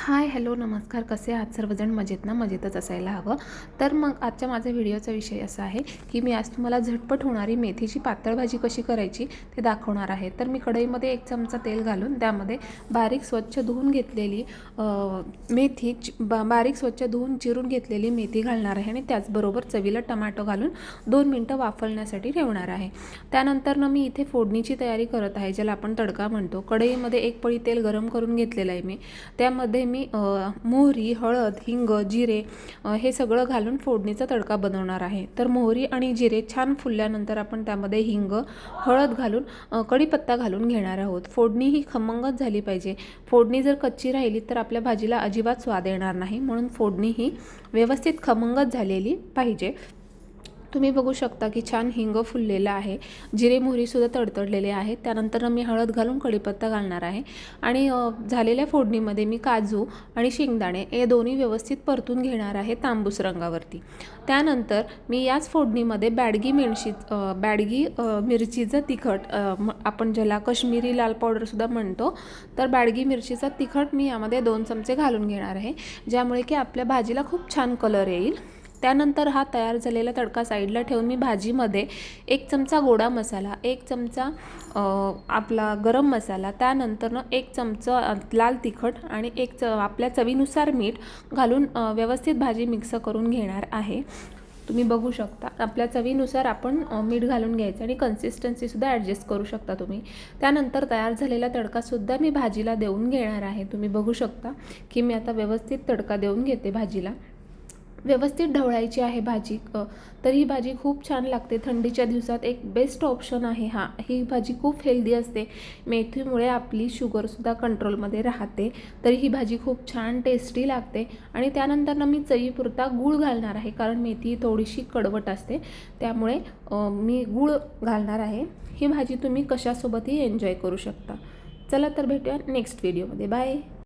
Hi hello नमस्कार. कसे आहात सर्वजण? मजेत ना? मजेतच असायला हवं. तर मग आजच्या माझ्या व्हिडिओचा विषय असा आहे की मी आज तुम्हाला झटपट होणारी मेथीची पातळ भाजी कशी करायची ते दाखवणार आहे. तर मी कढईमध्ये 1 चमचा तेल घालून त्यामध्ये बारीक स्वच्छ धुवून घेतलेली बारीक स्वच्छ धुवून चिरून घेतलेली मेथी घालणार आहे आणि त्याचबरोबर चवीला टमाटो घालून 2 मिनिटं वाफवण्यासाठी ठेवणार आहे. त्यानंतर मी इथे फोडणीची तयारी करत आहे, ज्याला आपण तडका म्हणतो. कढईमध्ये 1 पळी तेल गरम करून घेतलेलं आहे मी. त्यामध्ये मी मोहरी, हळद, हिंग, जिरे हे सगळं घालून फोडणीचा तडका बनवणार आहे. तर मोहरी आणि जिरे छान फुलल्यानंतर आपण त्यामध्ये हिंग, हळद घालून कढीपत्ता घालून घेणार आहोत. फोडणी ही खमंगच झाली पाहिजे. फोडणी जर कच्ची राहिली तर आपल्या भाजीला अजिबात स्वाद येणार नाही, म्हणून फोडणी ही व्यवस्थित खमंगच झालेली पाहिजे. तुम्ही बघू शकता की छान हिंग फुललेला आहे, जिरे मोहरीसुद्धा तडतडलेले आहेत. त्यानंतर मी हळद घालून कढीपत्ता घालणार आहे आणि झालेल्या फोडणीमध्ये मी काजू आणि शेंगदाणे हे दोन्ही व्यवस्थित परतून घेणार आहे तांबूस रंगावरती. त्यानंतर मी याच फोडणीमध्ये बॅडगी मिरचीचं तिखट, आपण ज्याला कश्मीरी लाल पावडरसुद्धा म्हणतो, तर बॅडगी मिरचीचा तिखट मी यामध्ये 2 चमचे घालून घेणार आहे, ज्यामुळे की आपल्या भाजीला खूप छान कलर येईल. त्यानंतर हा तयार झालेला तडका साईडला ठेवून मी भाजीमध्ये 1 चमचा गोडा मसाला, 1 चमचा आपला गरम मसाला, त्यानंतर 1 चमचा लाल तिखट आणि आपल्या चवीनुसार मीठ घालून व्यवस्थित भाजी मिक्स करून घेणार आहे. तुम्ही बघू शकता आपल्या चवीनुसार आपण मीठ घालून घ्यायचं आणि कन्सिस्टन्सीसुद्धा ॲडजस्ट करू शकता तुम्ही. त्यानंतर तयार झालेला तडकासुद्धा मी भाजीला देऊन घेणार आहे. तुम्ही बघू शकता की मी आता व्यवस्थित तडका देऊन घेते भाजीला. व्यवस्थित ढवळायची आहे भाजी. तर ही भाजी खूप छान लागते. थंडीच्या दिवसात एक बेस्ट ऑप्शन आहे हा. ही भाजी खूप हेल्दी असते. मेथीमुळे आपली शुगरसुद्धा कंट्रोलमध्ये राहते. तर ही भाजी खूप छान टेस्टी लागते. आणि त्यानंतर मी चवीपुरता गूळ घालणार आहे, कारण मेथी थोडीशी कडवट असते, त्यामुळे मी गूळ घालणार आहे. ही भाजी तुम्ही कशासोबतही एन्जॉय करू शकता. चला तर भेटूया नेक्स्ट व्हिडिओमध्ये. बाय.